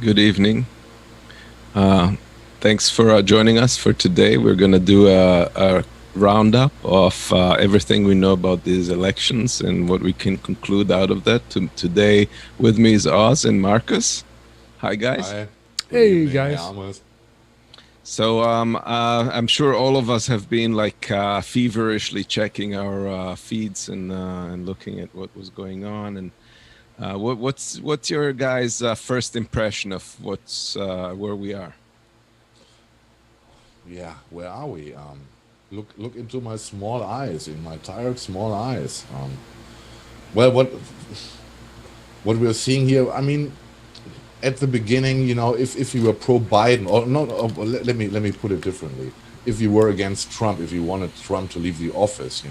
Good evening. Uh, Thanks for joining us for today. We're going to do a roundup of everything we know about these elections and what we can conclude out of that. Today, with me is Oz and Marcus. Hi, guys. Hi, good Hey evening. Hey, guys. Amos. I'm sure all of us have been like feverishly checking our feeds and looking at what was going on. And what's your guys' first impression of what's where we are? Yeah, where are we? Look into my small eyes, in my tired small eyes. Well, what we're seeing here, I mean, at the beginning, if you were pro Biden, or not, let me put it differently. If you were against Trump, if you wanted Trump to leave the office,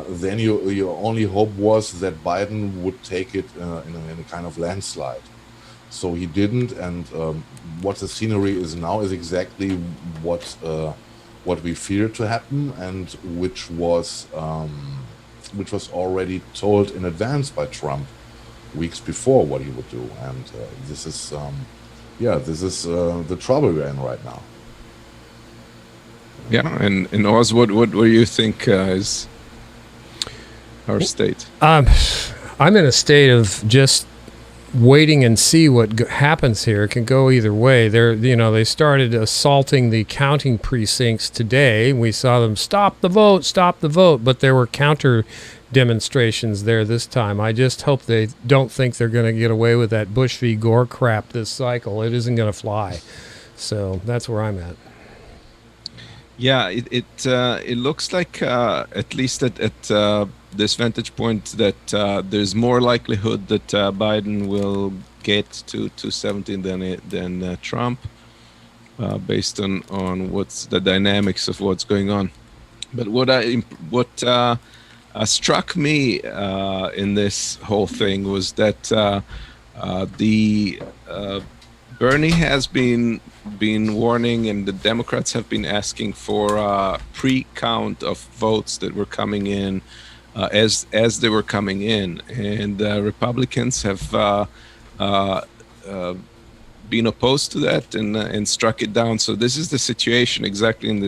then your only hope was that Biden would take it in a kind of landslide. So he didn't, and what the scenery is now is exactly what we feared to happen, and which was already told in advance by Trump weeks before what he would do, and this is the trouble we're in right now. Yeah, and Oz, what do you think is our state? I'm in a state of just waiting and see what happens here. It can go either way. They started assaulting the counting precincts today. We saw them stop the vote, but there were counter demonstrations there this time. I just hope they don't think they're going to get away with that Bush v. Gore crap this cycle. It isn't going to fly. So that's where I'm at. Yeah, it looks like at least at this vantage point that there's more likelihood that Biden will get to 217 than Trump, based on what's the dynamics of what's going on. But what struck me in this whole thing was that the Bernie has been warning, and the Democrats have been asking for a pre-count of votes that were coming in as they were coming in, and Republicans have uh, been opposed to that and struck it down. So this is the situation exactly in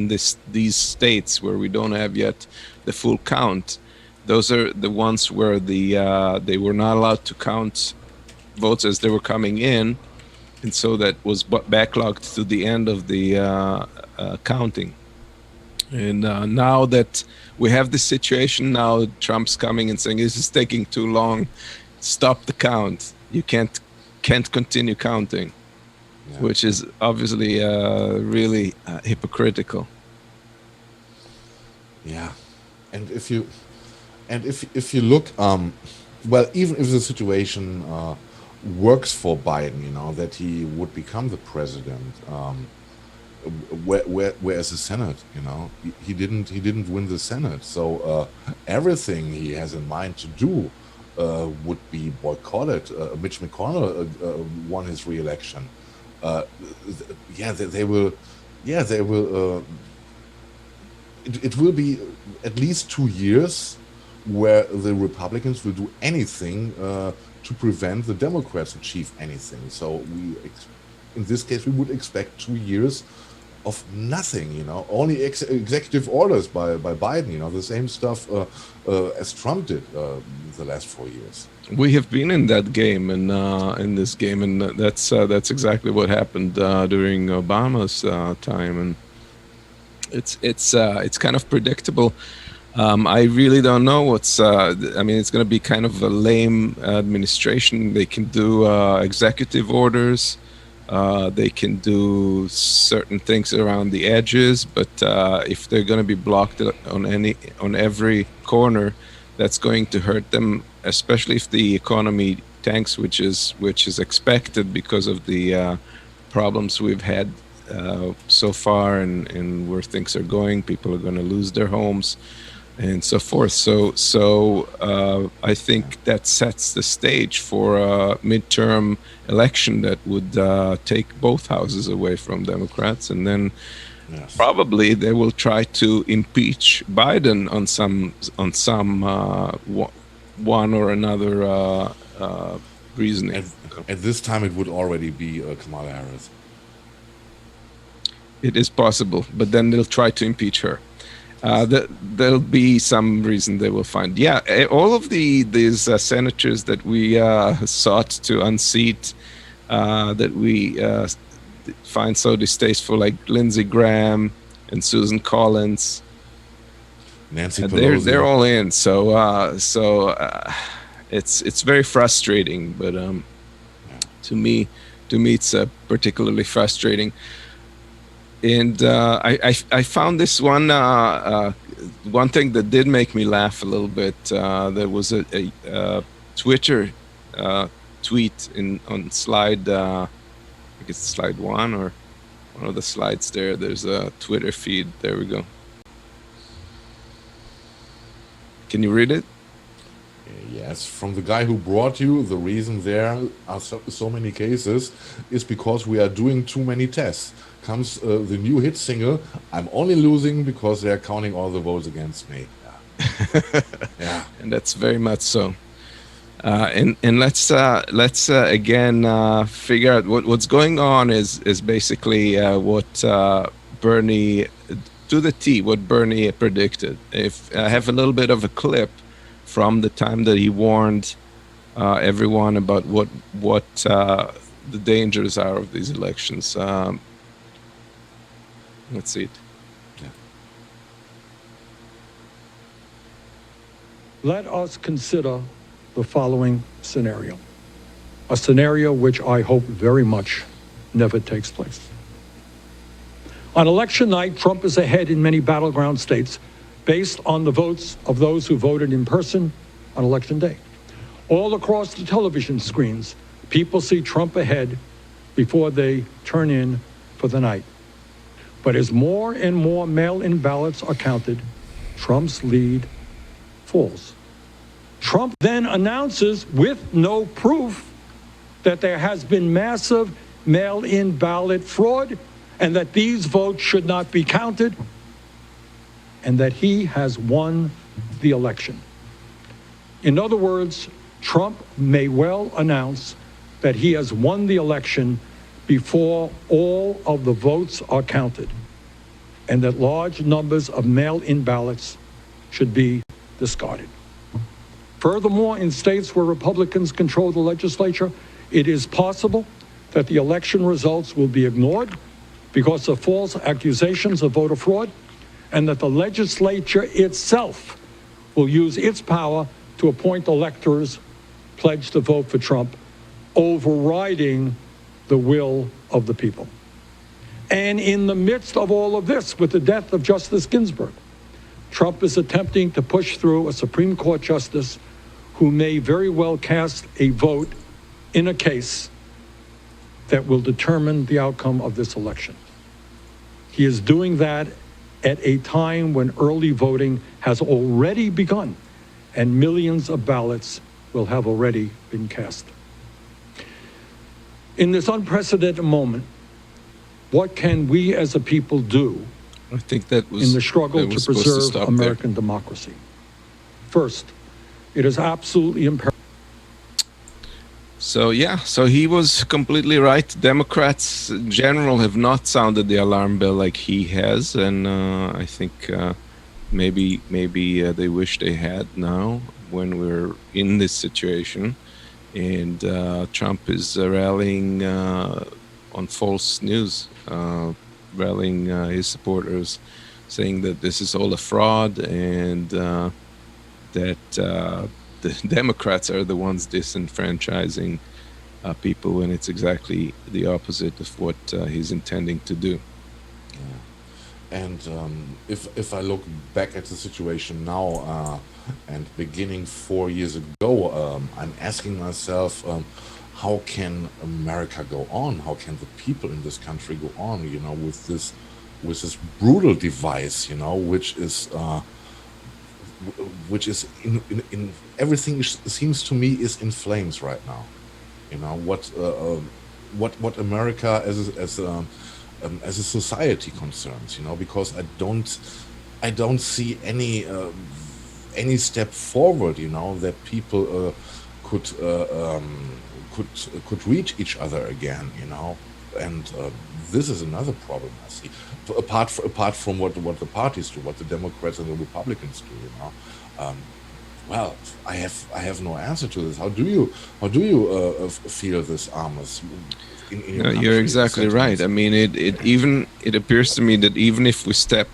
these states where we don't have yet the full count. Those are the ones where they were not allowed to count votes as they were coming in, and so that was backlogged to the end of the counting. And now that we have this situation, now Trump's coming and saying this is taking too long. Stop the count. You can't continue counting, Yeah, which is obviously really hypocritical. yeah. And if you look, well, even if the situation works for Biden, that he would become the president. Where's the Senate? He didn't win the Senate, so everything he has in mind to do would be boycotted. Mitch McConnell won his re-election. Uh, yeah, they will. Yeah, they will. It will be at least 2 years where the Republicans will do anything to prevent the Democrats achieve anything. So in this case, we would expect 2 years of nothing, only executive orders by Biden, the same stuff as Trump did the last 4 years. We have been in that game, and in this game, and that's exactly what happened during Obama's time, and it's kind of predictable. I really don't know what's. I mean, it's going to be kind of a lame administration. They can do executive orders. They can do certain things around the edges, but if they're going to be blocked on every corner, that's going to hurt them, especially if the economy tanks, which is expected because of the problems we've had so far, and where things are going. People are going to lose their homes and so forth. So I think that sets the stage for a midterm election that would take both houses away from Democrats, and then Yes. probably they will try to impeach Biden on some one or another reasoning. At this time, it would already be Kamala Harris. It is possible, but then they'll try to impeach her. There'll be some reason they will find. Yeah, all of these senators that we sought to unseat, that we find so distasteful, like Lindsey Graham and Susan Collins, Nancy and Pelosi. they're all in. So it's very frustrating. But to me, it's particularly frustrating. And I found this one thing that did make me laugh a little bit. There was a Twitter tweet on slide, I think it's slide 1 or one of the slides there. There's a Twitter feed. There we go. Can you read it? Yes, from the guy who brought you, the reason there are so many cases is because we are doing too many tests. Comes the new hit single, I'm only losing because they're counting all the votes against me. Yeah. And that's very much so. And let's again figure out what's going on is basically what Bernie, to the T, what Bernie predicted. If I have a little bit of a clip from the time that he warned everyone about what the dangers are of these elections. Let's see it. Yeah. Let us consider the following scenario, a scenario which I hope very much never takes place. On election night, Trump is ahead in many battleground states based on the votes of those who voted in person on election day. All across the television screens, people see Trump ahead before they turn in for the night. But as more and more mail-in ballots are counted, Trump's lead falls. Trump then announces, with no proof, that there has been massive mail-in ballot fraud and that these votes should not be counted, and that he has won the election. In other words, Trump may well announce that he has won the election before all of the votes are counted, and that large numbers of mail-in ballots should be discarded. Furthermore, in states where Republicans control the legislature, it is possible that the election results will be ignored because of false accusations of voter fraud, and that the legislature itself will use its power to appoint electors pledged to vote for Trump, overriding the will of the people. And in the midst of all of this, with the death of Justice Ginsburg, Trump is attempting to push through a Supreme Court justice who may very well cast a vote in a case that will determine the outcome of this election. He is doing that at a time when early voting has already begun and millions of ballots will have already been cast. In this unprecedented moment, what can we as a people do I think that was in the struggle that to was supposed preserve stop American democracy? First, it is absolutely imperative. So he was completely right. Democrats in general have not sounded the alarm bell like he has, and I think maybe they wish they had now when we're in this situation. And Trump is rallying on false news, rallying his supporters, saying that this is all a fraud and that the Democrats are the ones disenfranchising people, when it's exactly the opposite of what he's intending to do. And if I look back at the situation now and beginning 4 years ago, I'm asking myself, how can America go on? How can the people in this country go on? You know, with this brutal device, you know, which is in everything seems to me is in flames right now. You know what America as a society concerns. You know, because I don't see any step forward. You know, that people could could reach each other again, you know. And this is another problem I see. Apart from what the parties do, what the Democrats and the Republicans do, you know. Well, I have no answer to this. How do you feel this, Amos? In your No, country, you're exactly right. sentiments? I mean, it appears to me that even if we step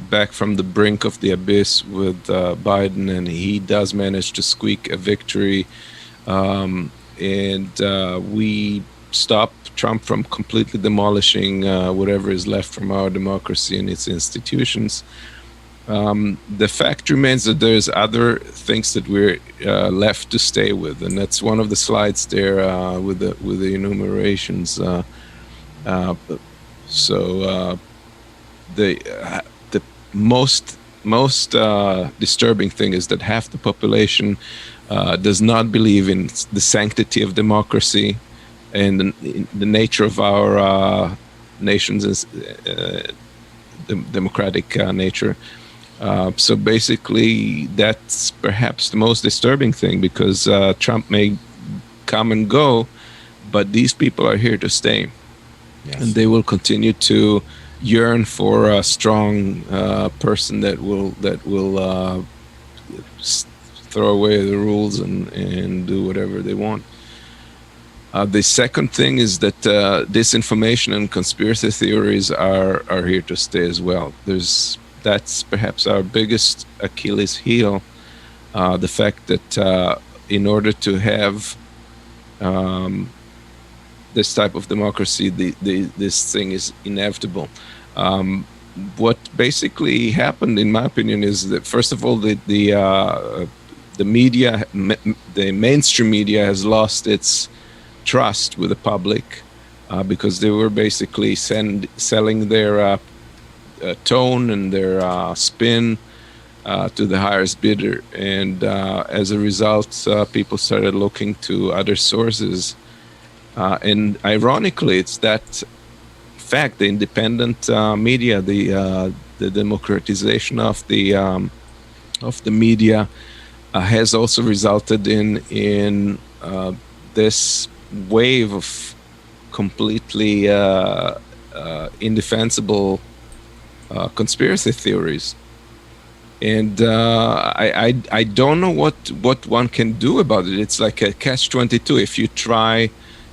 back from the brink of the abyss with Biden, and he does manage to squeak a victory, and we stop Trump from completely demolishing whatever is left from our democracy and its institutions, the fact remains that there's other things that we're left to stay with, and that's one of the slides there with the enumerations. Uh, so the most disturbing thing is that half the population does not believe in the sanctity of democracy and the nature of our nation's democratic nature. So basically, that's perhaps the most disturbing thing, because Trump may come and go, but these people are here to stay, Yes. and they will continue to yearn for a strong person that will throw away the rules and do whatever they want. The second thing is that disinformation and conspiracy theories are here to stay as well. That's perhaps our biggest Achilles heel, the fact that in order to have this type of democracy, this thing is inevitable. What basically happened, in my opinion, is that first of all, the media, the mainstream media, has lost its trust with the public because they were basically selling their tone and their spin to the highest bidder, and as a result, people started looking to other sources. And ironically, it's that fact, the independent media, the democratization of the media, has also resulted in this wave of completely indefensible conspiracy theories. And I don't know what one can do about it. It's like a catch-22. If you try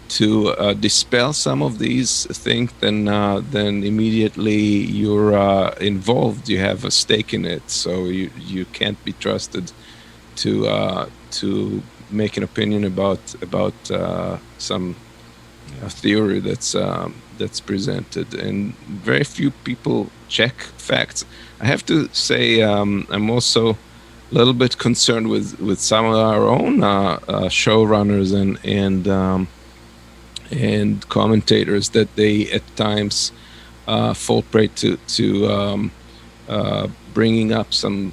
to dispel some of these things, then immediately you're involved. You have a stake in it, so you can't be trusted to make an opinion about some theory that's presented. And very few people check facts. I have to say, I'm also a little bit concerned with some of our own showrunners and commentators, that they at times fall prey to bringing up some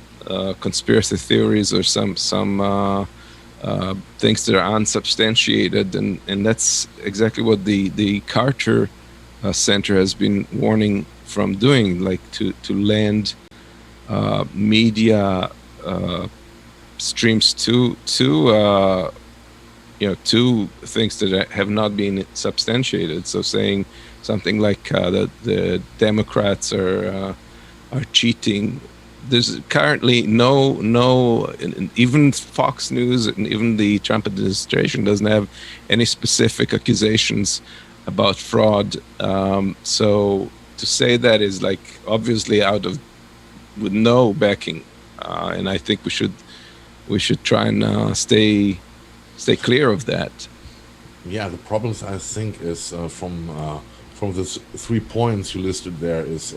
conspiracy theories or some things that are unsubstantiated, and that's exactly what the Carter Center has been warning from doing, like to land media streams to things that have not been substantiated. So saying something like that the Democrats are cheating. There's currently no, even Fox News and even the Trump administration doesn't have any specific accusations about fraud. So to say that is like obviously with no backing, and I think we should try and stay clear of that. Yeah, the problems I think is from the 3 points you listed there is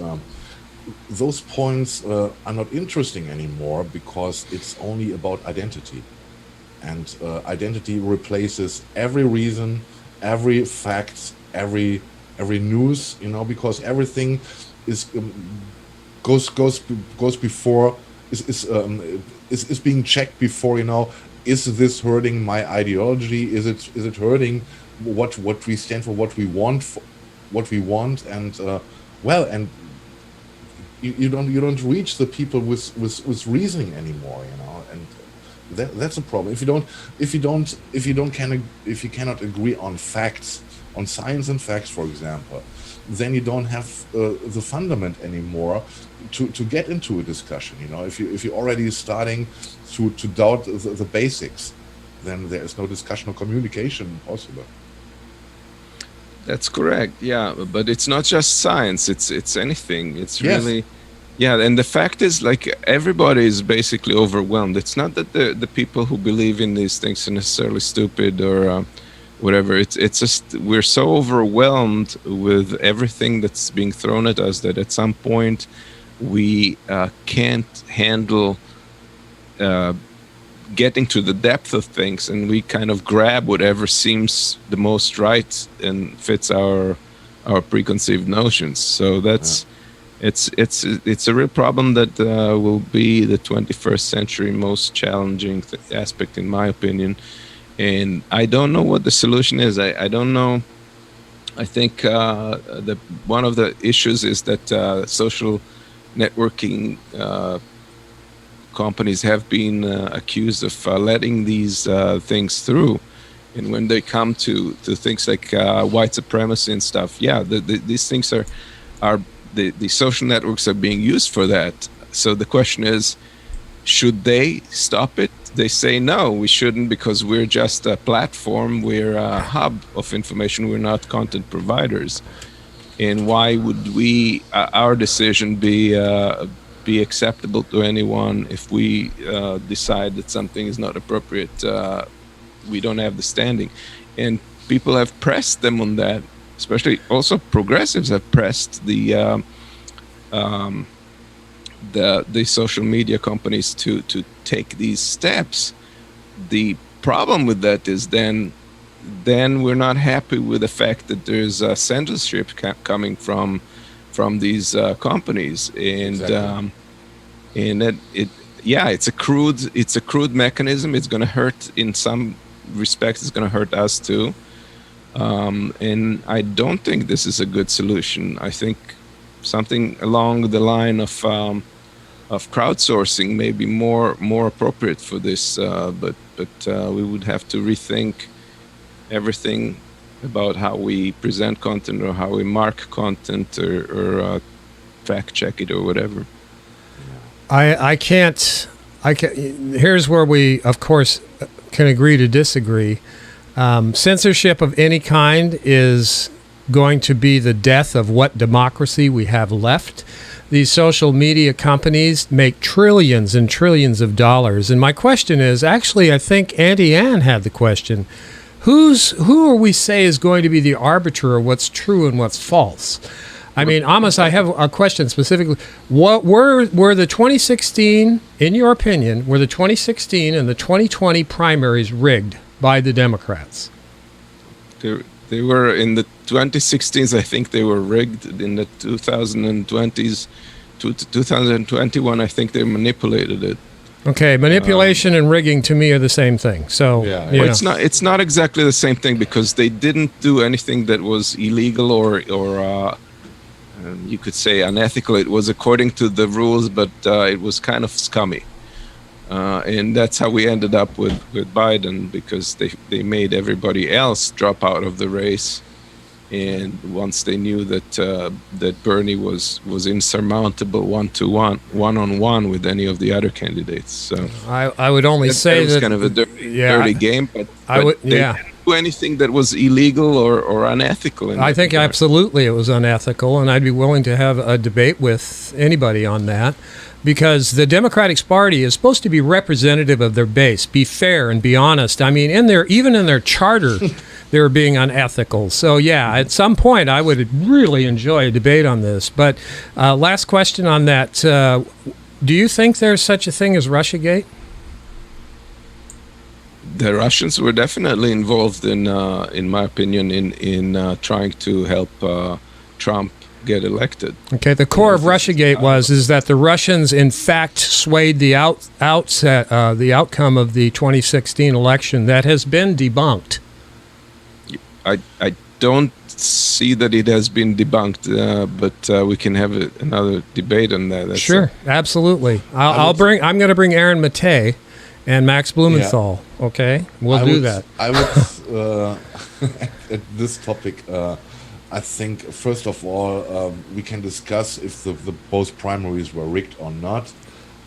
those points are not interesting anymore because it's only about identity, and identity replaces every reason, every fact, every news, you know, because everything is goes before is being checked before, you know. Is this hurting my ideology? Is it hurting what we stand for, what we want, and well, and you don't reach the people with reasoning anymore, you know. And That's a problem. If you cannot agree on facts, on science and facts, for example, then you don't have the fundament anymore to get into a discussion. You know, if you're already starting to doubt the basics, then there is no discussion or communication possible. That's correct. Yeah, but it's not just science. It's anything. It's Yes. really, yeah. And the fact is, like, everybody is basically overwhelmed. It's not that the people who believe in these things are necessarily stupid or whatever. It's just we're so overwhelmed with everything that's being thrown at us that at some point we can't handle getting to the depth of things, and we kind of grab whatever seems the most right and fits our preconceived notions. So that's it's a real problem that will be the 21st century most challenging aspect, in my opinion. And I don't know what the solution is. I don't know. I think that one of the issues is that social networking companies have been accused of letting these things through, and when they come to things like white supremacy and stuff, yeah, these things are the social networks are being used for that. So the question is, should they stop it? They say no, we shouldn't, because we're just a platform, we're a hub of information, we're not content providers. And why would we our decision be acceptable to anyone if we decide that something is not appropriate? We don't have the standing, and people have pressed them on that. Especially, also progressives have pressed the social media companies to take these steps. The problem with that is then we're not happy with the fact that there's censorship coming from these companies, and Exactly. and it's a crude mechanism. It's going to hurt in some respects. It's going to hurt us too, and I don't think this is a good solution. I think something along the line of crowdsourcing may be more appropriate for this, but we would have to rethink everything about how we present content or how we mark content or fact check it or whatever. I can't. Here's where we, of course, can agree to disagree. Censorship of any kind is going to be the death of what democracy we have left. These social media companies make trillions and trillions of dollars. And my question is, actually, I think Auntie Anne had the question. Who are we say is going to be the arbiter of what's true and what's false? I mean, Amos, I have a question specifically. What were the 2016, in your opinion, were the 2016 and the 2020 primaries rigged by the Democrats? They were in the 2016s. I think they were rigged. In the 2020s to 2021, I think they manipulated it. Okay, manipulation and rigging to me are the same thing. So, Yeah, you Well, know. it's not exactly the same thing, because they didn't do anything that was illegal or you could say unethical. It was according to the rules, but it was kind of scummy. And that's how we ended up with Biden, because they made everybody else drop out of the race. And once they knew that Bernie was insurmountable one-on-one with any of the other candidates, so I would only say was that kind of a dirty game. But they didn't do anything that was illegal or unethical. In I that think regard. absolutely it was unethical, and I'd be willing to have a debate with anybody on that, because the Democratic Party is supposed to be representative of their base, be fair and be honest. I mean, even in their charter, they were being unethical. So yeah, at some point I would really enjoy a debate on this. But last question on that: do you think there's such a thing as Russiagate? The Russians were definitely involved in my opinion, in trying to help Trump get elected. Okay, the core of Russiagate is that the Russians, in fact, swayed the the outcome of the 2016 election. That has been debunked. I don't see that it has been debunked, but we can have another debate on that. That's Sure, absolutely. I'm going to bring Aaron Matei, and Max Blumenthal. Okay, we'll do that. I would at this topic. I think first of all we can discuss if the both primaries were rigged or not.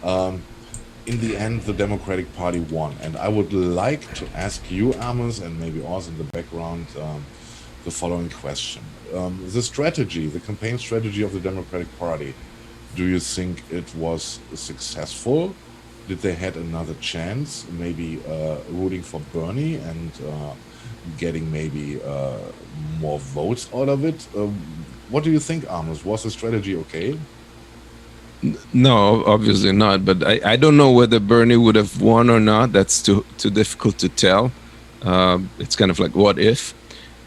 In the end, the Democratic Party won, and I would like to ask you, Amos, and maybe also in the background, the following question: the strategy, the campaign strategy of the Democratic Party. Do you think it was successful? Did they had another chance, maybe rooting for Bernie and getting maybe more votes out of it? What do you think, Amos? Was the strategy okay? No, obviously not. But I don't know whether Bernie would have won or not. That's too difficult to tell. It's kind of like what if.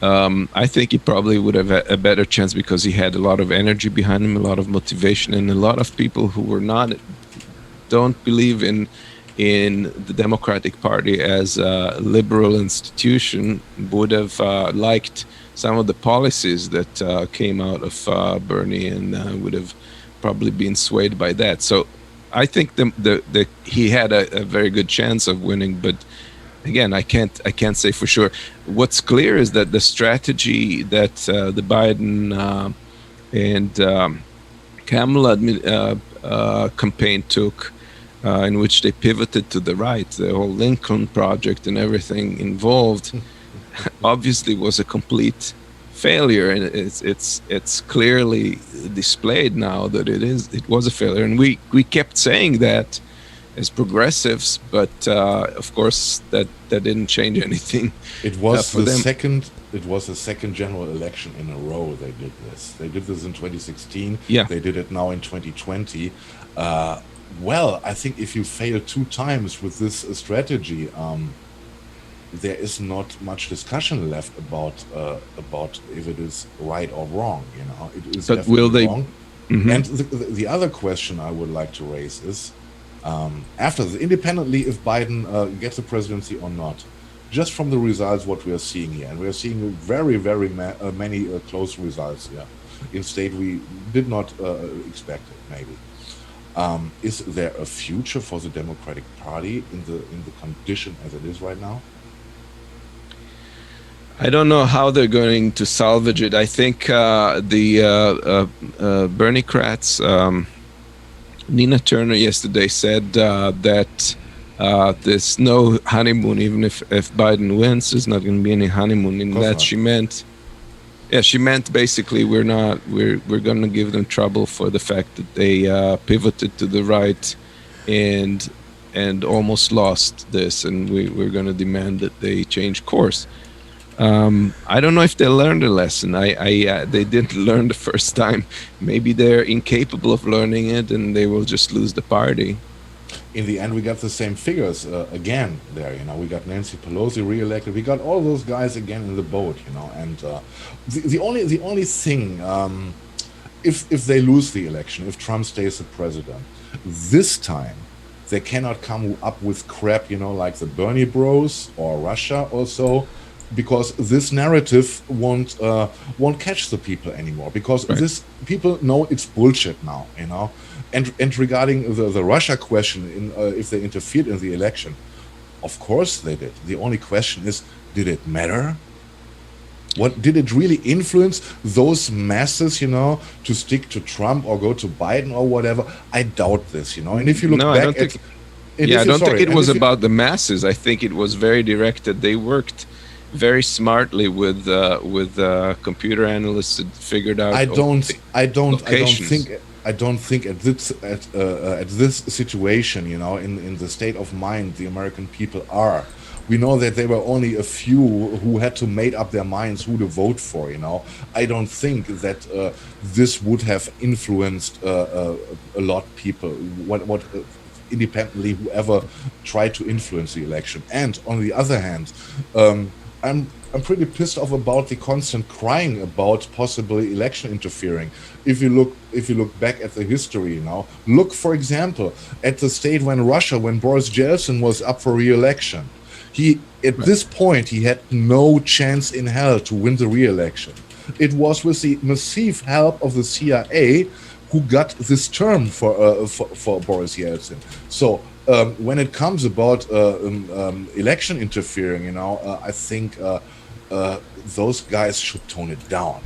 I think he probably would have had a better chance because he had a lot of energy behind him, a lot of motivation, and a lot of people who don't believe in the Democratic Party as a liberal institution would have liked some of the policies that came out of Bernie and would have probably been swayed by that. So I think he had a very good chance of winning, but again, I can't say for sure. What's clear is that the strategy that the Biden and Kamala campaign took, in which they pivoted to the right, the whole Lincoln Project and everything involved, obviously was a complete failure, and it's clearly displayed now that it was a failure, and we kept saying that as progressives, but of course that didn't change anything. It was for the them. second. It was the second general election in a row they did this. They did this in 2016. Yeah. They did it now in 2020. Well, I think if you fail 2 times with this strategy, there is not much discussion left about if it is right or wrong. You know, it is But will definitely they- wrong. Mhm. And the other question I would like to raise is, after independently if Biden gets the presidency or not, just from the results what we are seeing here, and we are seeing very many close results here in state we did not expect it maybe. Is there a future for the Democratic Party in the condition as it is right now? I don't know how they're going to salvage it. I think the Bernie-crats, Nina Turner yesterday said that there's no honeymoon, even if Biden wins, there's not going to be any honeymoon. In Of course that not. she meant basically we're going to give them trouble for the fact that they pivoted to the right and almost lost this, and we're going to demand that they change course. I don't know if they learned a lesson. They didn't learn the first time. Maybe they're incapable of learning it, and they will just lose the party. In the end, we got the same figures again there. You know, we got Nancy Pelosi reelected. We got all those guys again in the boat. You know, and the only thing, if they lose the election, if Trump stays the president, this time they cannot come up with crap. You know, like the Bernie Bros or Russia or so. Because this narrative won't catch the people anymore. Because Right. this people know it's bullshit now, you know. And regarding the Russia question, if they interfered in the election, of course they did. The only question is, did it matter? What did it really influence those masses, you know, to stick to Trump or go to Biden or whatever? I doubt this, you know. And if you look No, I back don't at, think- and Yeah, if I you- don't sorry, think it and was if you- about the masses. I think it was very directed. They worked very smartly with computer analysts that figured out. I don't locations. think at this situation, you know, in the state of mind the American people are. We know that there were only a few who had to make up their minds who to vote for. You know, I don't think that this would have influenced a lot people. What independently whoever tried to influence the election. And on the other hand, I'm pretty pissed off about the constant crying about possibly election interfering. If you look back at the history, you know, look for example at the state when Boris Yeltsin was up for re-election. This point he had no chance in hell to win the re-election. It was with the massive help of the CIA who got this term for Boris Yeltsin. So when it comes about election interfering, I think those guys should tone it down,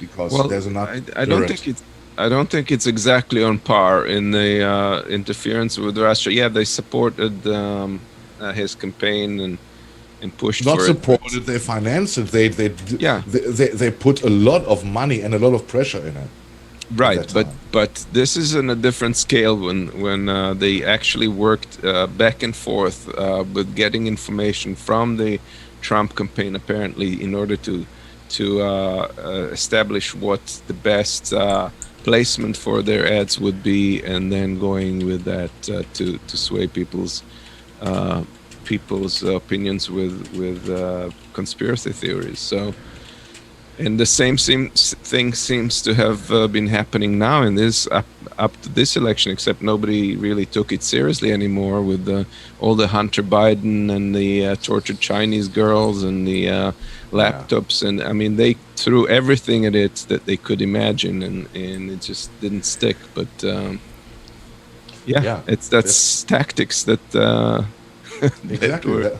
because Well, there's enough. I don't think it's. I don't think it's exactly on par in the interference with Russia. Yeah, they supported his campaign and pushed Not for supported, it. they financed it. Yeah. They put a lot of money and a lot of pressure in it. Right, that time. but this is on a different scale when they actually worked back and forth with getting information from the Trump campaign, apparently, in order to establish what the best placement for their ads would be, and then going with that to sway people's opinions with conspiracy theories. So. And the same thing seems to have been happening now in this up to this election, except nobody really took it seriously anymore with all the Hunter Biden and the tortured Chinese girls and the laptops. And I mean, they threw everything at it that they could imagine, and it just didn't stick. But Yeah, that's tactics that exactly.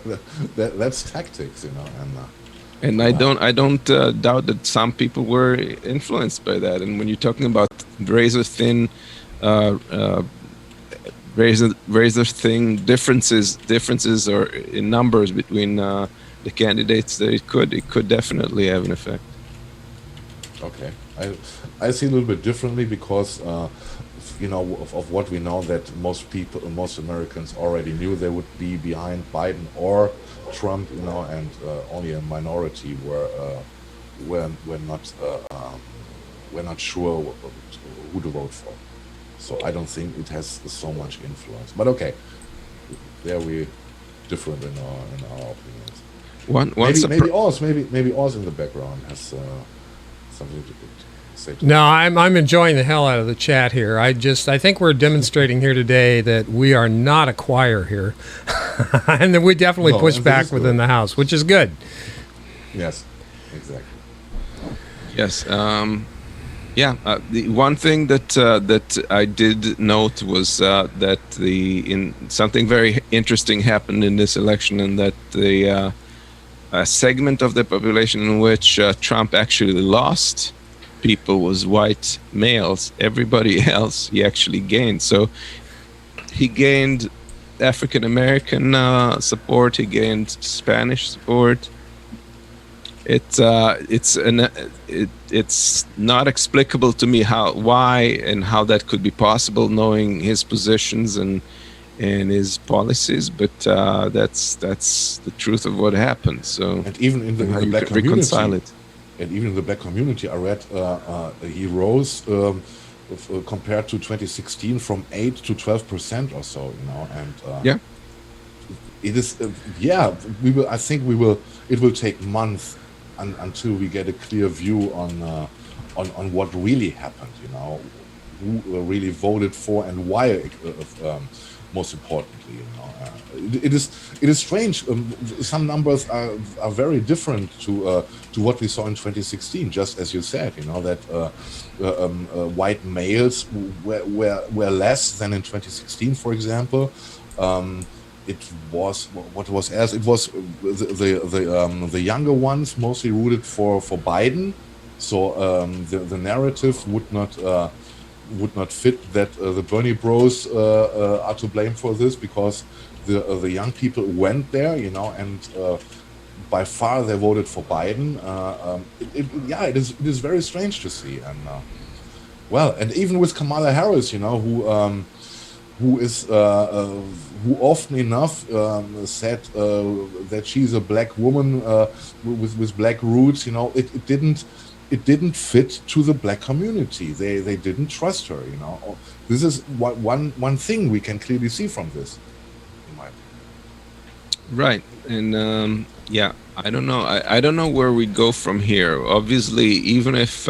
That's tactics, and I don't doubt that some people were influenced by that. And when you're talking about razor thin differences or in numbers between the candidates, that it could definitely have an effect. Okay, I see a little bit differently because of what we know, that most Americans already knew they would be behind Biden or Trump, and only a minority were not sure who to vote for. So I don't think it has so much influence. But okay, there we different in our opinions. Maybe Oz in the background has something to say. No, I'm enjoying the hell out of the chat here. I think we're demonstrating here today that we are not a choir here, and that we definitely push back within the house, which is good. Yes, exactly. Yes. The one thing that I did note was that something very interesting happened in this election, and that the segment of the population in which Trump actually lost people was white males. Everybody else he actually gained. So he gained African American support. He gained Spanish support. It's not explicable to me why and how that could be possible, knowing his positions and his policies. But that's the truth of what happened. So and even in the black community, reconcile it. And even in the black community, I read he rose compared to 2016 from 8 to 12% or so. And yeah, it is. We will. I think we will. It will take months until we get a clear view on what really happened. Who really voted for and why. Most importantly, it is strange. Some numbers are very different to what we saw in 2016. Just as you said, that white males were less than in 2016, for example. It was what was as it was the younger ones mostly rooted for Biden, so the narrative would not fit that the Bernie Bros are to blame for this, because the young people went there, and by far they voted for Biden. It is very strange to see, and and even with Kamala Harris, who often enough said that she's a black woman with black roots, it didn't fit to the black community. They didn't trust her. This is one thing we can clearly see from this, in my opinion. Right, and I don't know. I don't know where we go from here. Obviously, even if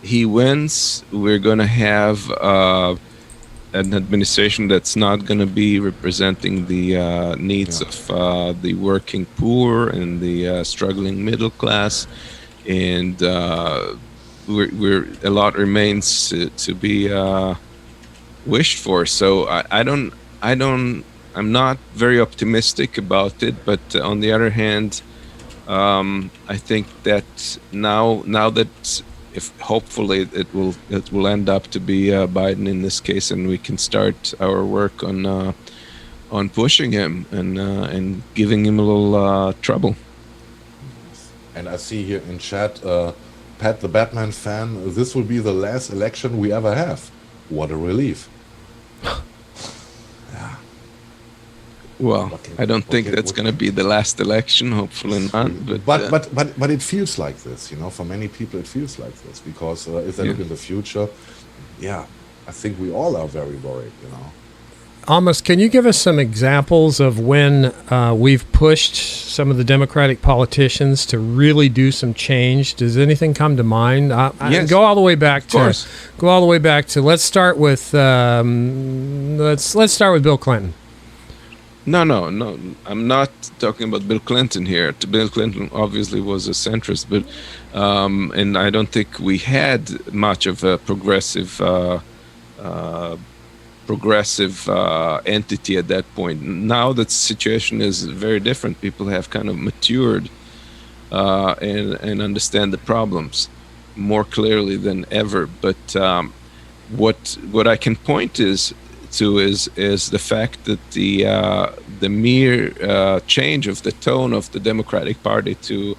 he wins, we're gonna have an administration that's not going to be representing the needs of the working poor and the struggling middle class, and a lot remains to be wished for. So I'm not very optimistic about it. But on the other hand, I think that now that if hopefully it will end up to be Biden in this case, and we can start our work on pushing him and giving him a little trouble. And I see here in chat, Pat the Batman fan, this will be the last election we ever have. What a relief. Well, I don't think that's going to be the last election. Hopefully not. But it feels like this, For many people, it feels like this because if they look in the future, I think we all are very worried, Amos, can you give us some examples of when we've pushed some of the Democratic politicians to really do some change? Does anything come to mind? Yes. Go all the way back Of course. Let's start with let's start with Bill Clinton. No. I'm not talking about Bill Clinton here. Bill Clinton obviously was a centrist, but and I don't think we had much of a progressive entity at that point. Now the situation is very different. People have kind of matured and understand the problems more clearly than ever. But what I can point to is the fact that the mere change of the tone of the Democratic Party to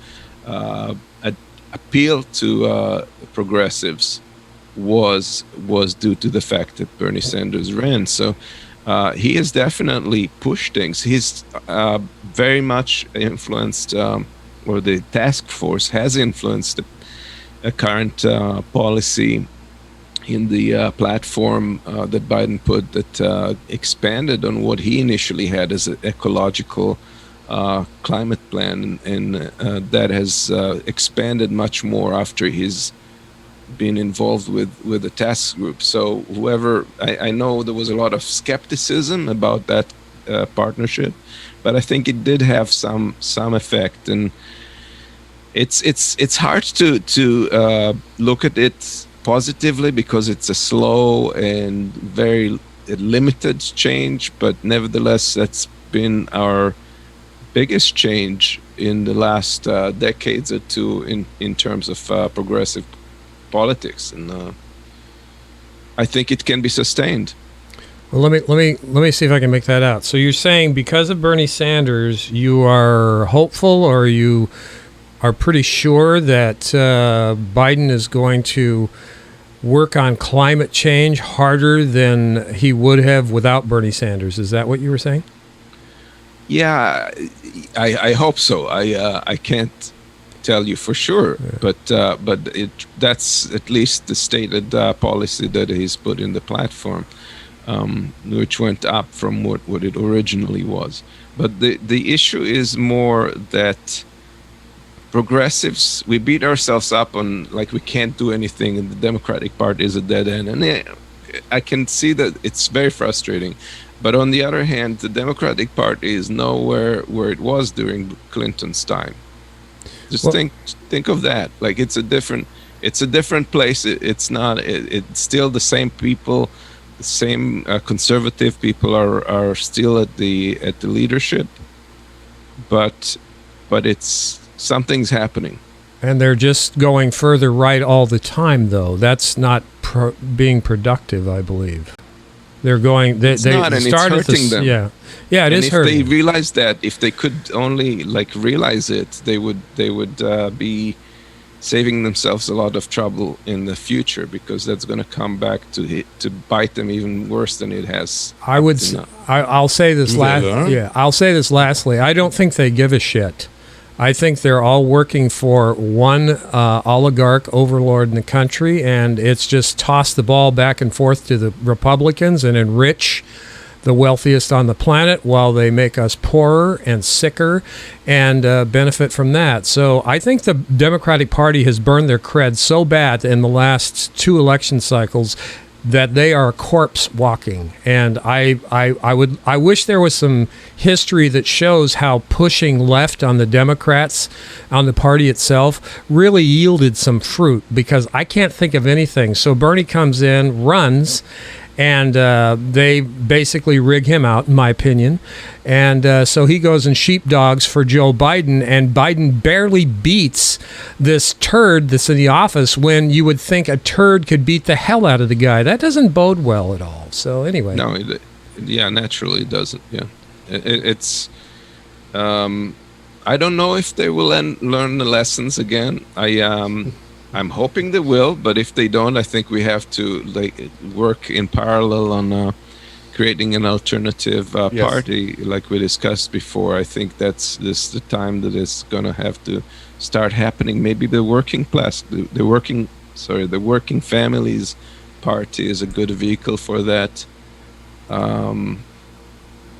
appeal to progressives was due to the fact that Bernie Sanders ran. So he has definitely pushed things. He's very much influenced, or the task force has influenced the current policy in the platform that Biden put that expanded on what he initially had as an ecological climate plan, and that has expanded much more after he's been involved with the task group. So I know there was a lot of skepticism about that partnership, but I think it did have some effect, and it's hard to look at it positively because it's a slow and very limited change, but nevertheless that's been our biggest change in the last decades or two in terms of progressive politics, and I think it can be sustained. Well, let me see if I can make that out. So you're saying because of Bernie Sanders, you are hopeful, or you are pretty sure that Biden is going to work on climate change harder than he would have without Bernie Sanders. Is that what you were saying? Yeah, I hope so. I can't tell you for sure, but that's at least the stated policy that he's put in the platform, which went up from what it originally was. But the issue is more that progressives, we beat ourselves up on like we can't do anything, and the Democratic Party is a dead end, and I can see that it's very frustrating. But on the other hand, the Democratic Party is nowhere where it was during Clinton's time. Just think of that. Like it's a different place. It's not. It's still the same people, the same conservative people are still at the leadership. But it's something's happening. And they're just going further right all the time, though. That's not being productive, I believe. They're going. They not, and start it's hurting them. Yeah, it is hurting. If they hurting. realize that, if they could only realize it, they would be saving themselves a lot of trouble in the future, because that's going to come back to bite them even worse than it has. I'll say this I'll say this lastly. I don't think they give a shit. I think they're all working for one oligarch overlord in the country, and it's just toss the ball back and forth to the Republicans and enrich the wealthiest on the planet while they make us poorer and sicker and benefit from that. So I think the Democratic Party has burned their cred so bad in the last 2 election cycles that they are corpse walking. And I wish there was some history that shows how pushing left on the Democrats, on the party itself, really yielded some fruit, because I can't think of anything. So Bernie comes in, runs, and they basically rig him out, in my opinion. And so he goes and sheepdogs for Joe Biden, and Biden barely beats this turd that's in the office when you would think a turd could beat the hell out of the guy. That doesn't bode well at all. So anyway. No, yeah, naturally it doesn't. Yeah, it's. I don't know if they will learn the lessons again. I'm hoping they will, but if they don't, I think we have to work in parallel on creating an alternative Yes. party, like we discussed before. I think this is the time that it's gonna have to start happening. Maybe the working class, the working families party is a good vehicle for that.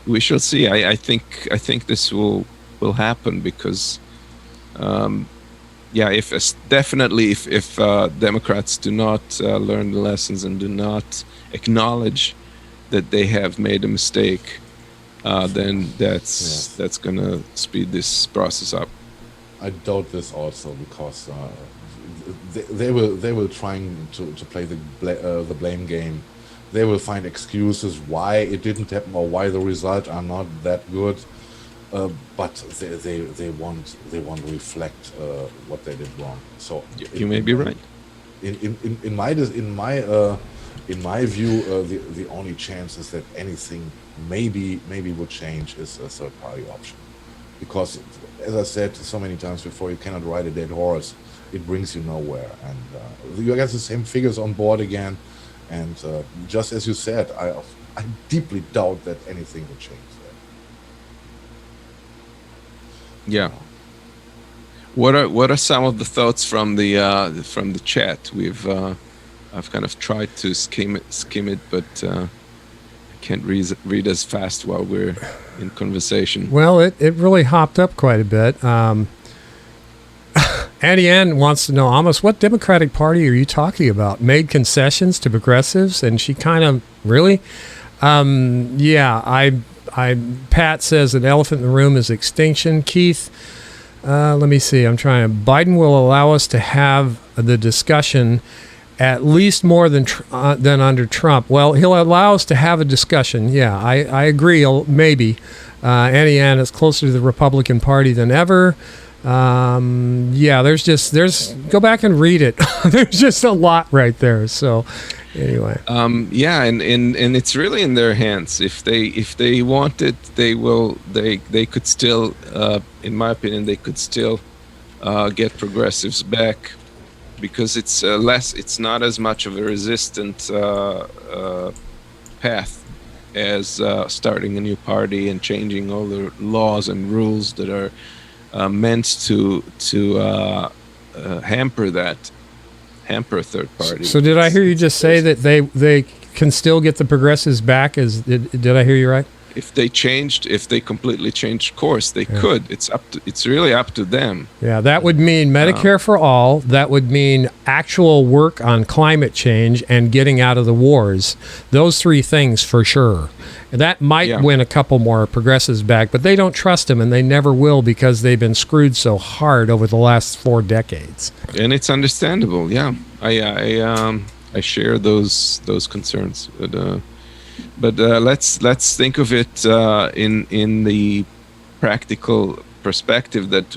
We shall see. I think this will happen because. Yeah, if Democrats do not learn the lessons and do not acknowledge that they have made a mistake, then that's gonna speed this process up. I doubt this also because they will trying to play the blame game. They will find excuses why it didn't happen or why the results are not that good. But they won't reflect what they did wrong. So You may be right. In my view, the only chance is that anything maybe would change is a third party option, because as I said so many times before, you cannot ride a dead horse. It brings you nowhere, and you get the same figures on board again. And just as you said, I deeply doubt that anything will change. Yeah. What are some of the thoughts from the chat? I've kind of tried to skim it, but I can't read as fast while we're in conversation. Well, it really hopped up quite a bit. Annie Ann wants to know, Amos, what Democratic Party are you talking about? Made concessions to progressives? And she kind of, really? Yeah, Pat says an elephant in the room is extinction. Keith, let me see. Biden will allow us to have the discussion at least more than under Trump. Well, he'll allow us to have a discussion. Yeah, I agree. Maybe. Annie Ann is closer to the Republican Party than ever. Yeah, go back and read it. There's just a lot right there. So anyway. Yeah, and it's really in their hands. If they want it, they could still, in my opinion, they could still get progressives back, because it's not as much of a resistant path as starting a new party and changing all the laws and rules that are meant to hamper a third party. So did I hear you just say that they can still get the progressives back? Did I hear you right? If they completely changed course, they could. It's really up to them. Yeah, that would mean Medicare for all. That would mean actual work on climate change and getting out of the wars. Those three things for sure. And that might win a couple more progressives back, but they don't trust them, and they never will, because they've been screwed so hard over the last 4 decades. And it's understandable. Yeah, I share those concerns. But let's think of it in the practical perspective that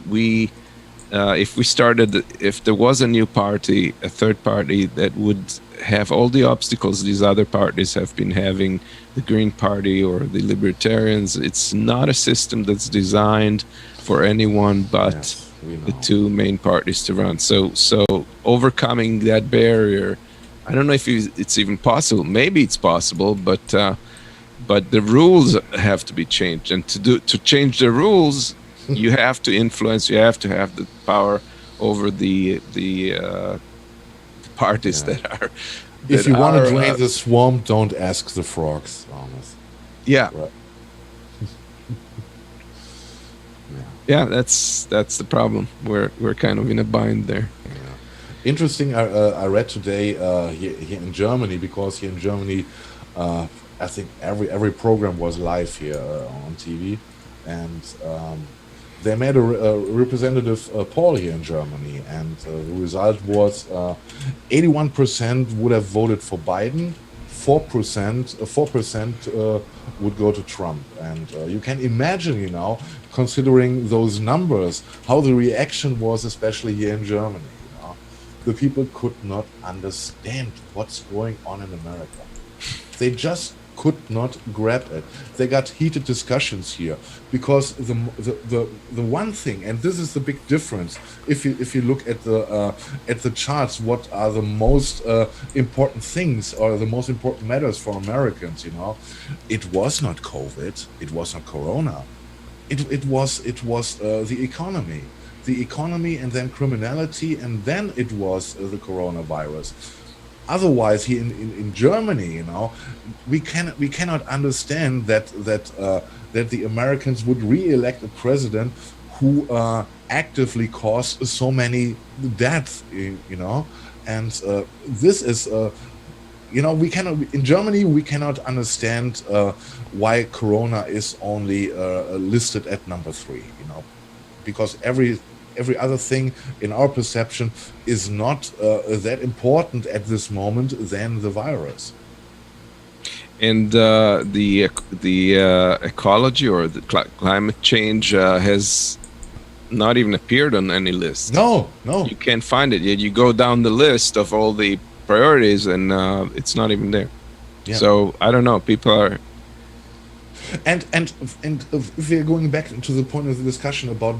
if there was a new party, a third party that would have all the obstacles these other parties have been having, the Green Party or the Libertarians, it's not a system that's designed for anyone but the two main parties to run. So overcoming that barrier, I don't know if it's even possible. Maybe it's possible, but the rules have to be changed. And to change the rules, you have to influence. You have to have the power over the parties that are. If you want to drain the swamp, don't ask the frogs. Honest. Yeah. Right. Yeah, that's the problem. We're kind of in a bind there. Interesting. I read today here in Germany, because here in Germany, I think every program was live here on TV, and they made a representative poll here in Germany, and the result was 81% would have voted for Biden, 4% would go to Trump. And you can imagine, considering those numbers, how the reaction was, especially here in Germany. The people could not understand what's going on in America. They just could not grab it. They got heated discussions here because the one thing, and this is the big difference, if you look at the charts, what are the most important things or the most important matters for Americans? It was not COVID, it was not Corona, it was the economy. The economy, and then criminality, and then it was the coronavirus. Otherwise, here in Germany, we cannot understand that the Americans would re-elect a president who actively caused so many deaths, and this is. We cannot in Germany. We cannot understand why Corona is only listed at number 3. Because every other thing in our perception is not that important at this moment than the virus. And the ecology or the climate change has not even appeared on any list. No. You can't find it yet. You go down the list of all the priorities, and it's not even there. Yeah. So I don't know. People are. And if we're going back to the point of the discussion about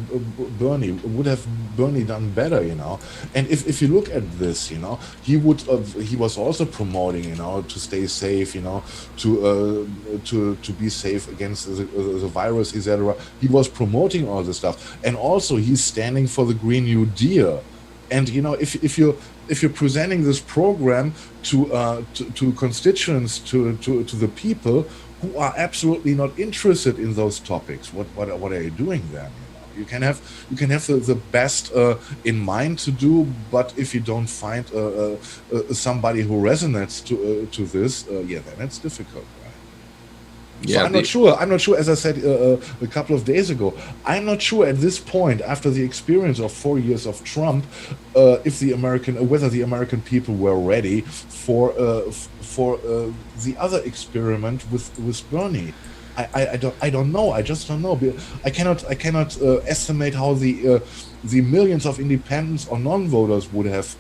Bernie, would have Bernie done better, And if you look at this, he was also promoting, to stay safe, to be safe against the virus, etc. He was promoting all this stuff, and also he's standing for the Green New Deal. And if you're presenting this program to constituents, to the people who are absolutely not interested in those topics, what are you doing then? You can have the best in mind to do, but if you don't find somebody who resonates to this, then it's difficult. Yeah, so I'm not sure. As I said a couple of days ago, I'm not sure at this point, after the experience of 4 years of Trump, whether the American people were ready for the other experiment with Bernie. I don't know. I just don't know. I cannot estimate how the millions of independents or non-voters would have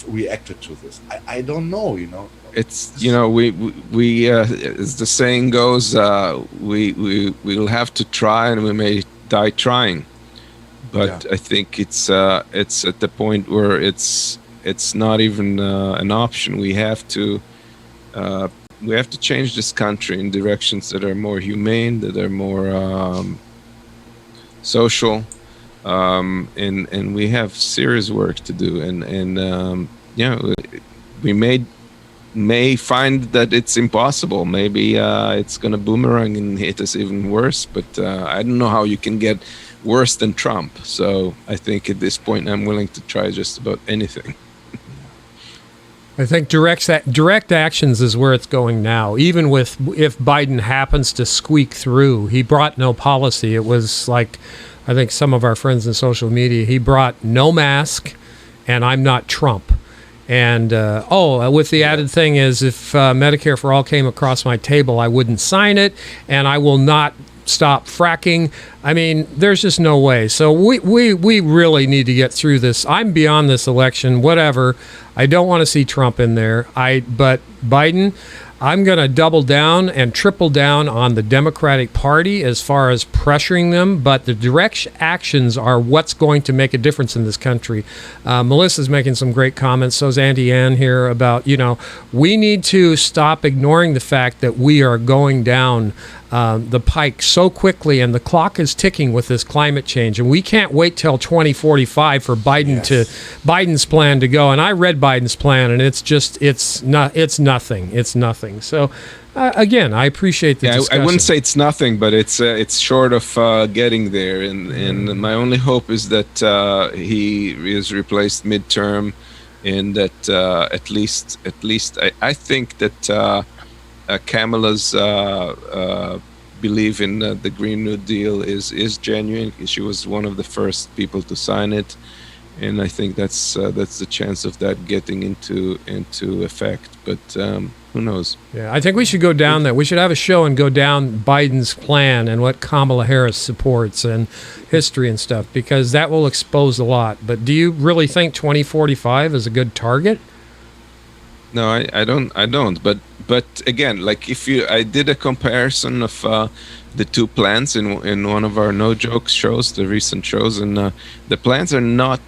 reacted to this. I don't know. It's we as the saying goes, we'll have to try, and we may die trying. But I think it's at the point where it's not even an option. We have to change this country in directions that are more humane, that are more social, and we have serious work to do. And we may find that it's impossible. Maybe it's going to boomerang and hit us even worse. But I don't know how you can get worse than Trump. So I think at this point, I'm willing to try just about anything. I think direct actions is where it's going now. Even if Biden happens to squeak through, he brought no policy. It was like, I think some of our friends in social media, he brought no mask, and I'm not Trump. And with the added thing is, if Medicare for All came across my table, I wouldn't sign it, and I will not stop fracking. I mean, there's just no way. So we really need to get through this. I'm beyond this election, whatever. I don't want to see Trump in there. But Biden, I'm going to double down and triple down on the Democratic Party as far as pressuring them, but the direct actions are what's going to make a difference in this country. Melissa's making some great comments. So is Auntie Ann here about, we need to stop ignoring the fact that we are going down the pike so quickly, and the clock is ticking with this climate change, and we can't wait till 2045 for Biden's plan to go. And I read Biden's plan, and it's nothing. So again, I appreciate the discussion. I wouldn't say it's nothing, but it's short of getting there. And my only hope is that he is replaced midterm, and that at least I think that Kamala's belief in the Green New Deal is genuine. She was one of the first people to sign it, and I think that's the chance of that getting into effect. But who knows? Yeah, I think we should go down that. We should have a show and go down Biden's plan and what Kamala Harris supports and history and stuff, because that will expose a lot. But do you really think 2045 is a good target? No, I don't. But again, like I did a comparison of the two plans in one of our no joke shows, the recent shows, and the plans are not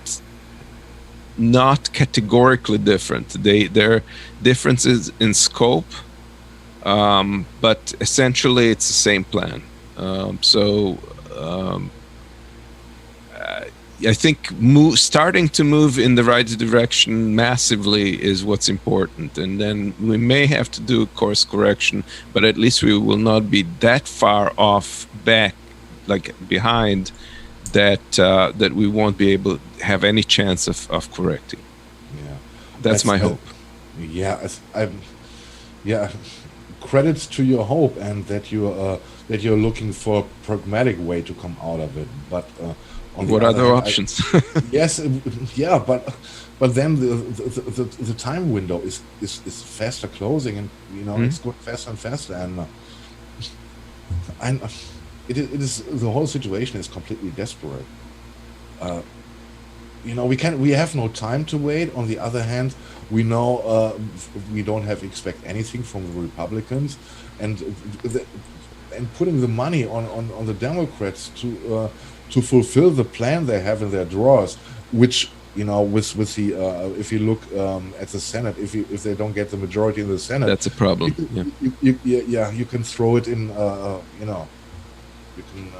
categorically different. They're differences in scope, but essentially it's the same plan. I think starting to move in the right direction massively is what's important, and then we may have to do course correction, but at least we will not be that far off back, like behind, that we won't be able to have any chance of correcting. Yeah, That's my hope. Yeah, credits to your hope, and that you're looking for a pragmatic way to come out of it. But on the What other other hand, options? yes, yeah, but then the time window is faster closing, and it's going faster and faster, and it is the whole situation is completely desperate. We have no time to wait. On the other hand, we know we don't expect anything from the Republicans, and putting the money on the Democrats to fulfill the plan they have in their drawers, which with the if you look at the Senate, if they don't get the majority in the Senate, That's a problem. Yeah. you can throw it in. You can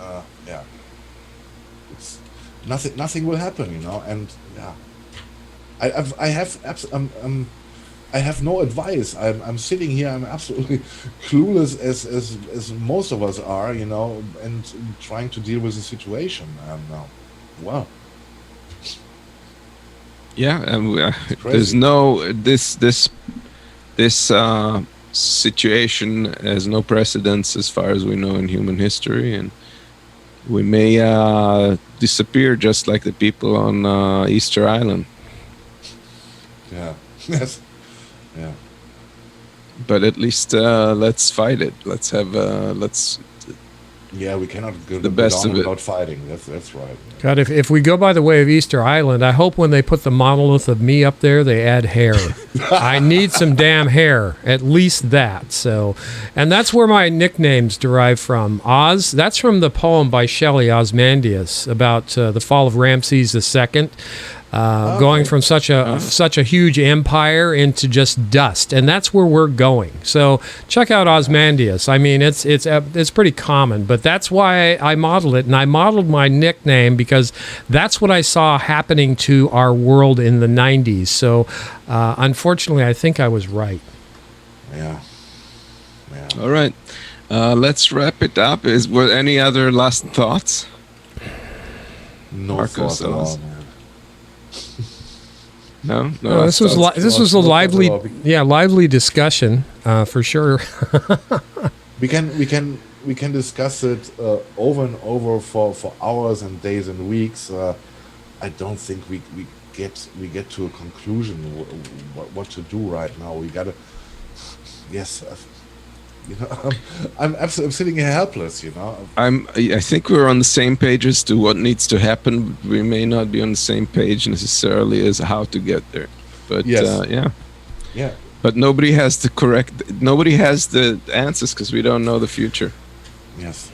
it's nothing will happen, and yeah, I have no advice. I'm sitting here. I'm absolutely clueless as most of us are, and trying to deal with the situation. And wow, Yeah, and crazy. there's no this situation has no precedence as far as we know in human history, and we may disappear just like the people on Easter Island. Yeah, yes, yeah. But at least let's fight it. Let's Yeah, we cannot go The best down of it. without fighting. That's right. God, if we go by the way of Easter Island, I hope when they put the monolith of me up there, they add hair. I need some damn hair, at least that. So, and that's where my nicknames derive from. Oz, that's from the poem by Shelley, Ozymandias, about the fall of Ramses II. Going from such a huge empire into just dust, and that's where we're going. So check out Ozymandias. I mean, it's pretty common, but that's why I modeled it, and I modeled my nickname because that's what I saw happening to our world in the '90s. So unfortunately, I think I was right. Yeah. all right. Let's wrap it up. Were any other last thoughts? No Marcos, thought at all, Oz. man. No. No, this was this was a lively discussion for sure. We can discuss it over and over for hours and days and weeks. I don't think we get to a conclusion what to do right now. We gotta, yes, I'm sitting here helpless. I think we're on the same page as to what needs to happen. We may not be on the same page necessarily as how to get there. But Yes. yeah. But nobody has the answers because we don't know the future. Yes.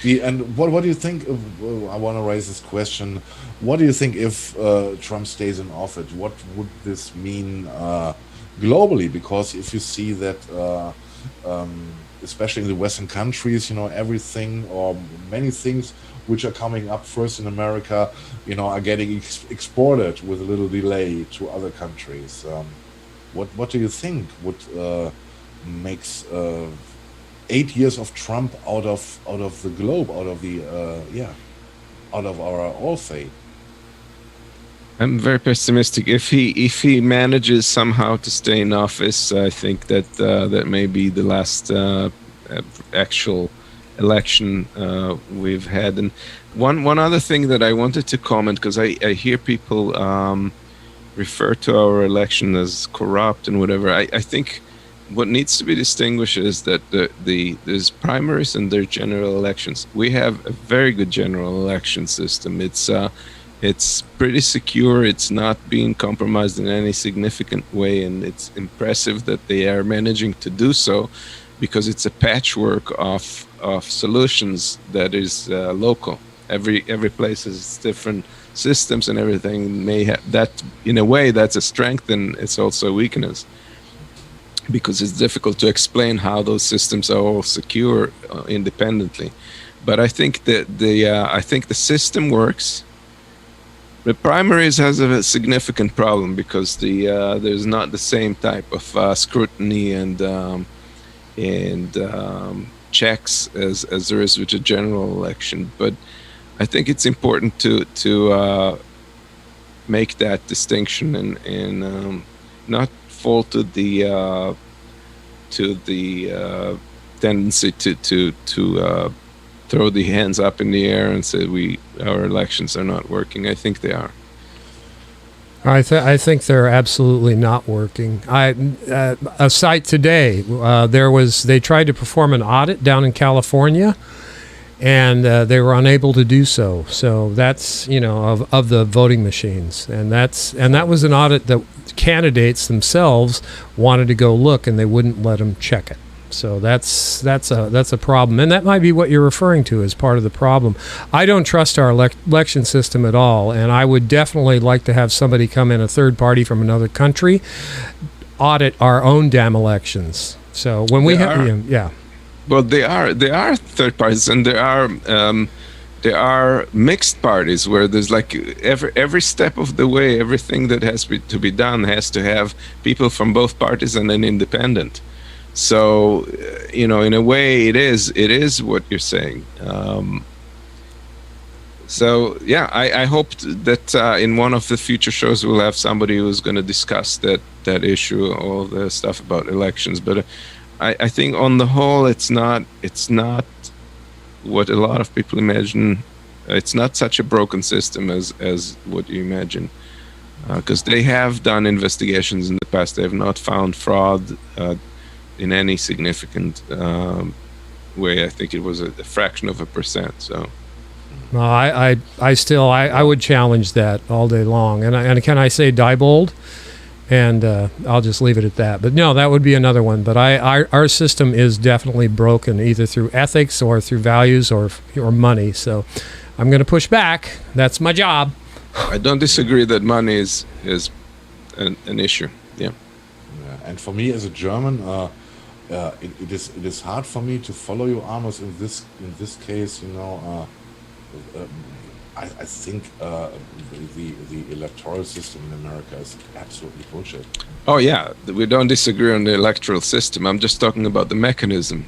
Yeah. And what do you think? I want to raise this question. What do you think if Trump stays in office? What would this mean globally? Because if you see that, especially in the Western countries, everything or many things which are coming up first in America, are getting exported with a little delay to other countries. What do you think would makes 8 years of Trump out of the globe, out of our all fate? I'm very pessimistic. If he manages somehow to stay in office, I think that may be the last actual election we've had. And one other thing that I wanted to comment, because I hear people refer to our election as corrupt and whatever. I think what needs to be distinguished is that there's primaries and there's general elections. We have a very good general election system. It's pretty secure. It's not being compromised in any significant way, and it's impressive that they are managing to do so, because it's a patchwork of solutions that is local. Every place has different systems, and everything may have that. In a way, that's a strength, and it's also a weakness, because it's difficult to explain how those systems are all secure independently. But I think that the system works. The primaries has a significant problem, because there's not the same type of scrutiny and checks as there is with a general election. But I think it's important to make that distinction and not fall to the tendency to throw the hands up in the air and say our elections are not working. I think they are. I think they're absolutely not working. A site today, they tried to perform an audit down in California, and they were unable to do so. So that's of the voting machines, and that was an audit that candidates themselves wanted to go look, and they wouldn't let them check it. So that's a problem, and that might be what you're referring to as part of the problem. I don't trust our election system at all, and I would definitely like to have somebody come in, a third party from another country, audit our own damn elections. So when we have, yeah. Well, there are third parties, and there are mixed parties where there's like every step of the way, everything that has to be done has to have people from both parties and an independent. So, in a way, it is what you're saying. So, yeah, I hope that in one of the future shows we'll have somebody who's going to discuss that issue, all the stuff about elections. But I think on the whole, it's not what a lot of people imagine. It's not such a broken system as what you imagine, because they have done investigations in the past. They have not found fraud in any significant way. I think it was a fraction of a percent. So, no, I would challenge that all day long. And can I say Diebold? And I'll just leave it at that. But no, that would be another one. But our system is definitely broken, either through ethics or through values or money. So I'm going to push back. That's my job. I don't disagree that money is an issue. Yeah. And for me as a German, it is hard for me to follow you, Amos, in this case. I think the electoral system in America is absolutely bullshit. Oh yeah, we don't disagree on the electoral system. I'm just talking about the mechanism.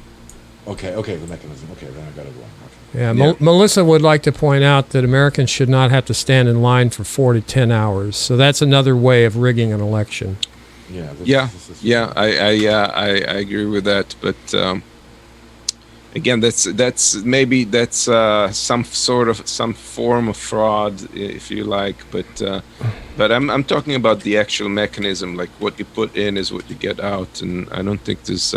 Okay, the mechanism. Okay, then I got it wrong. Okay. Yeah, Melissa would like to point out that Americans should not have to stand in line for 4 to 10 hours. So that's another way of rigging an election. Yeah. I agree with that, but again, that's some form of fraud, if you like, but I'm talking about the actual mechanism. Like, what you put in is what you get out, and I don't think there's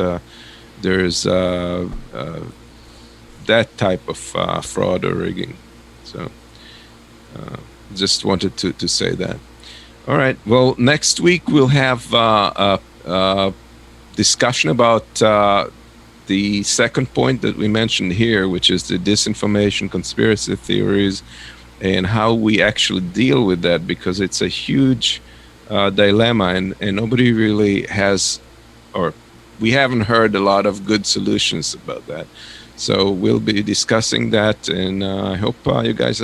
that type of fraud or rigging. So just wanted to say that. All right. Well, next week we'll have a discussion about the second point that we mentioned here, which is the disinformation, conspiracy theories, and how we actually deal with that, because it's a huge dilemma, and nobody really has, or we haven't heard a lot of good solutions about that. So we'll be discussing that, and I hope you guys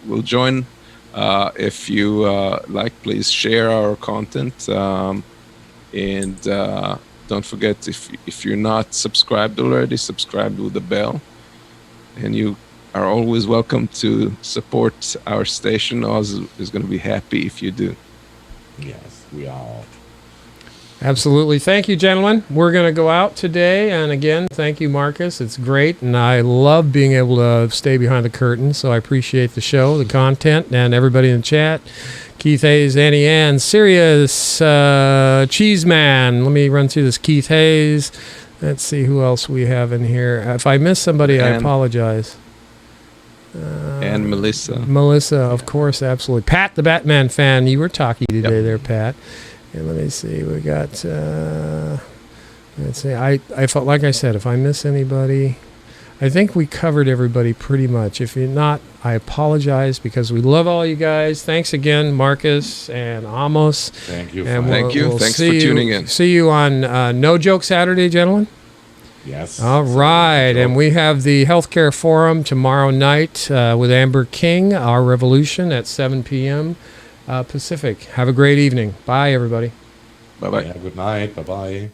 will join. If you like, please share our content, and don't forget, if you're not subscribed already, subscribe with the bell, and you are always welcome to support our station. Oz is going to be happy if you do. Yes, we are. Absolutely. Thank you, gentlemen. We're going to go out today. And again, thank you, Marcus. It's great. And I love being able to stay behind the curtain. So I appreciate the show, the content, and everybody in the chat. Keith Hayes, Annie Ann, Sirius, Cheeseman. Let me run through this. Keith Hayes. Let's see who else we have in here. If I miss somebody, I apologize. And Melissa. Melissa, of course, absolutely. Pat, the Batman fan. You were talking today there, Pat. And let me see. We got, let's see. I felt, like I said, if I miss anybody, I think we covered everybody pretty much. If you're not, I apologize because we love all you guys. Thanks again, Marcus and Amos. Thank you. And Thank you. Thanks for see tuning in. See you on No Joke Saturday, gentlemen. Yes. All right. And we have the Healthcare Forum tomorrow night with Amber King, Our Revolution at 7 p.m. Pacific. Have a great evening. Bye, everybody. Bye bye. Yeah, good night. Bye bye.